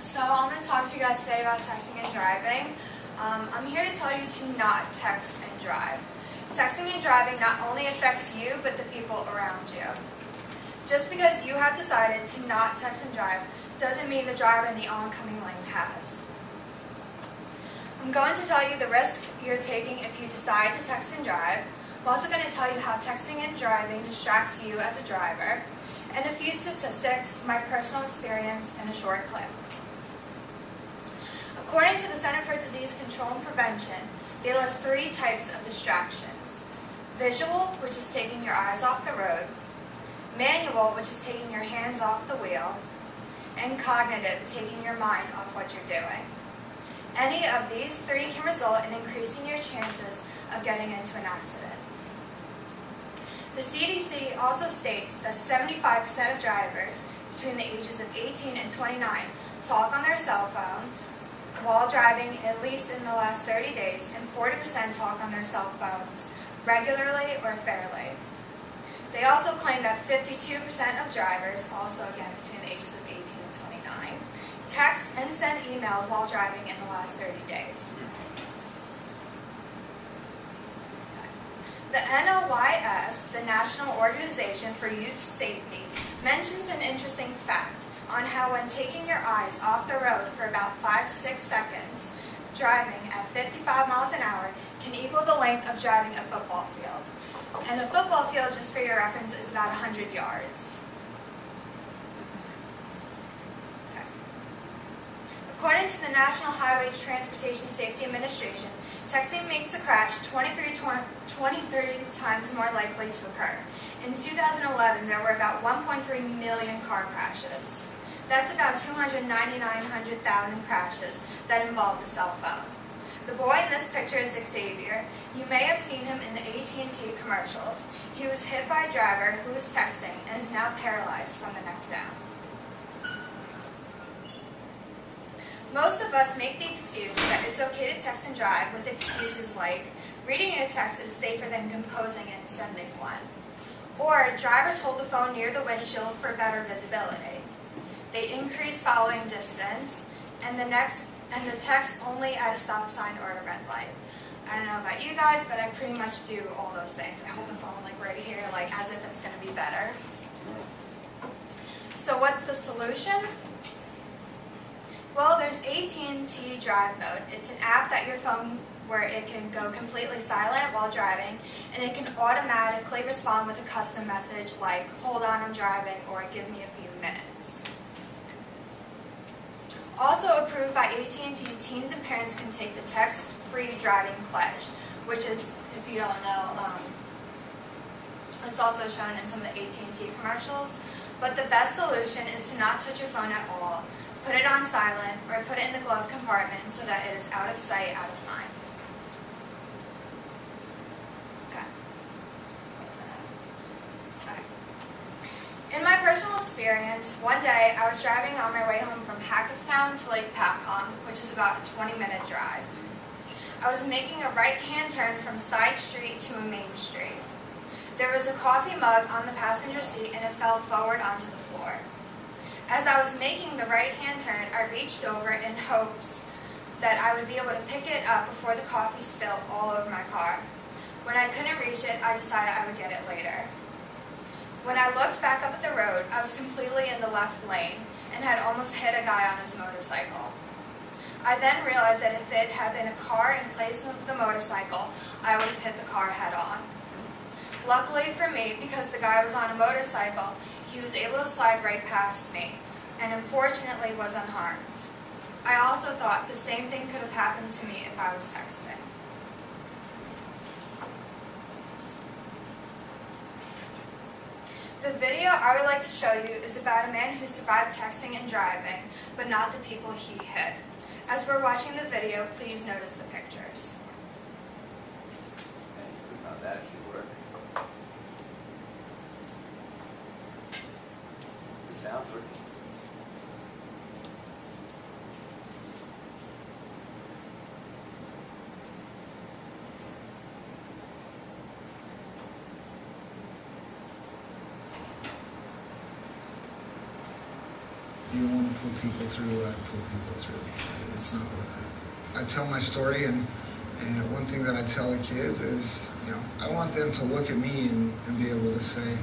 So I'm going to talk to you guys today about texting and driving. I'm here to tell you to not text and drive. Texting and driving not only affects you, but the people around you. Just because you have decided to not text and drive doesn't mean the driver in the oncoming lane has. I'm going to tell you the risks you're taking if you decide to text and drive. I'm also going to tell you how texting and driving distracts you as a driver, and a few statistics from my personal experience in a short clip. According to the Center for Disease Control and Prevention, they list 3 types of distractions. Visual, which is taking your eyes off the road. Manual, which is taking your hands off the wheel. And cognitive, taking your mind off what you're doing. Any of these 3 can result in increasing your chances of getting into an accident. The CDC also states that 75% of drivers between the ages of 18 and 29 talk on their cell phone while driving at least in the last 30 days, and 40% talk on their cell phones regularly or fairly. They also claim that 52% of drivers, also again between the ages of 18 and 29, text and send emails while driving in the last 30 days. The NOYS, the National Organization for Youth Safety, mentions an interesting fact on how when taking your eyes off the road for about 5 to 6 seconds, driving at 55 miles an hour can equal the length of driving a football field. And a football field, just for your reference, is about 100 yards. Okay. According to the National Highway Transportation Safety Administration, texting makes a crash 23 times more likely to occur. In 2011, there were about 1.3 million car crashes. That's about 299,000 crashes that involved a cell phone. The boy in this picture is Xavier. You may have seen him in the AT&T commercials. He was hit by a driver who was texting and is now paralyzed from the neck down. Most of us make the excuse that it's okay to text and drive with excuses like, reading a text is safer than composing and sending one. Or, drivers hold the phone near the windshield for better visibility. They increase following distance, and the text only at a stop sign or a red light. I don't know about you guys, but I pretty much do all those things. I hold the phone like right here, like as if it's going to be better. So what's the solution? Well, there's AT&T Drive Mode. It's an app that your phone where it can go completely silent while driving, and it can automatically respond with a custom message like, hold on, I'm driving, or give me a few minutes. Also approved by AT&T, teens and parents can take the text-free driving pledge, which is, if you don't know, it's also shown in some of the AT&T commercials. But the best solution is to not touch your phone at all. Put it on silent, or put it in the glove compartment so that it is out of sight, out of mind. In my personal experience, one day I was driving on my way home from Hackettstown to Lake Papcom, which is about a 20-minute drive. I was making a right-hand turn from a side street to a main street. There was a coffee mug on the passenger seat and it fell forward onto the floor. As I was making the right-hand turn, I reached over in hopes that I would be able to pick it up before the coffee spilled all over my car. When I couldn't reach it, I decided I would get it later. When I looked back up at the road, I was completely in the left lane and had almost hit a guy on his motorcycle. I then realized that if it had been a car in place of the motorcycle, I would have hit the car head on. Luckily for me, because the guy was on a motorcycle, he was able to slide right past me, and unfortunately was unharmed. I also thought the same thing could have happened to me if I was texting. The video I would like to show you is about a man who survived texting and driving, but not the people he hit. As we're watching the video, please notice the pictures. Now that should work. The sound's working. You want to pull people through, I pull people It's not worth it. I tell my story, and one thing that I tell the kids is, I want them to look at me and be able to say,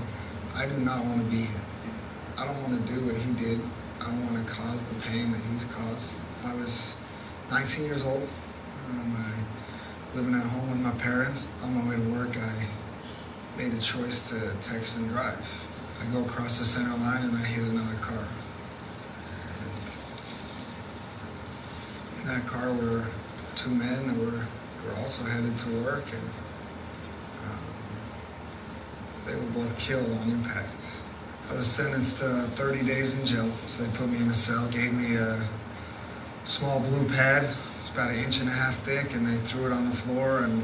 I do not want to be him. I don't want to do what he did. I don't want to cause the pain that he's caused. I was 19 years old. Living at home with my parents. On my way to work, I made a choice to text and drive. I go across the center line and I hit another car. And in that car were two men that were also headed to work, and they were both killed on impact. I was sentenced to 30 days in jail, so they put me in a cell, gave me a small blue pad. It's about 1.5 inches thick, and they threw it on the floor, and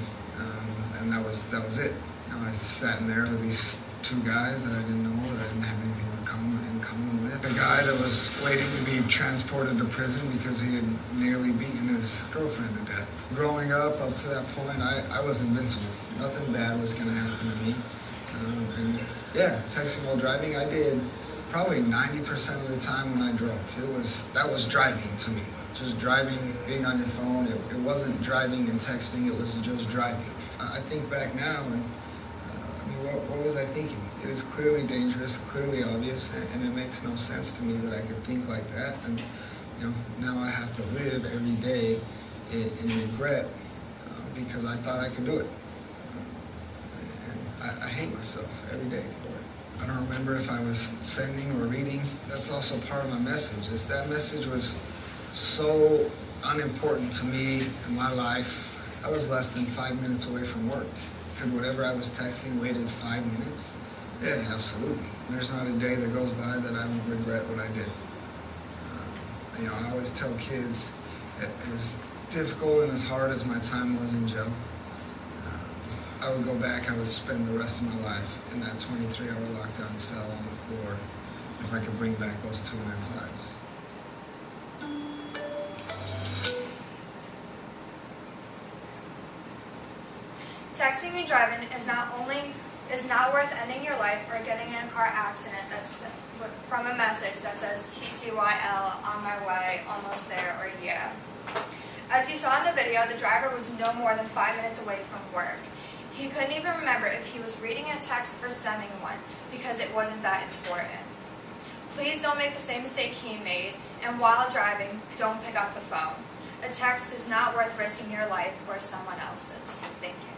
that was it. I sat in there with these two guys that I didn't know, that I didn't have anything in common with. The guy that was waiting to be transported to prison because he had nearly beaten his girlfriend to death. Growing up to that point, I was invincible. Nothing bad was going to happen to me. And yeah, texting while driving, I did probably 90% of the time when I drove. That was driving to me. Just driving, being on your phone. It wasn't driving and texting, it was just driving. I think back now, and what was I thinking? It is clearly dangerous, clearly obvious, and it makes no sense to me that I could think like that. And now I have to live every day in regret because I thought I could do it. And I hate myself every day for it. I don't remember if I was sending or reading. That's also part of my message. That message was so unimportant to me in my life. I was less than 5 minutes away from work. Could whatever I was texting waited 5 minutes? Yeah, absolutely. There's not a day that goes by that I don't regret what I did. I always tell kids, as difficult and as hard as my time was in jail, I would go back, I would spend the rest of my life in that 23-hour lockdown cell on the floor if I could bring back those two men's lives. Texting and driving is not worth ending your life or getting in a car accident that's from a message that says TTYL, on my way, almost there, or yeah. As you saw in the video, the driver was no more than 5 minutes away from work. He couldn't even remember if he was reading a text or sending one because it wasn't that important. Please don't make the same mistake he made, and while driving, don't pick up the phone. A text is not worth risking your life or someone else's. Thank you.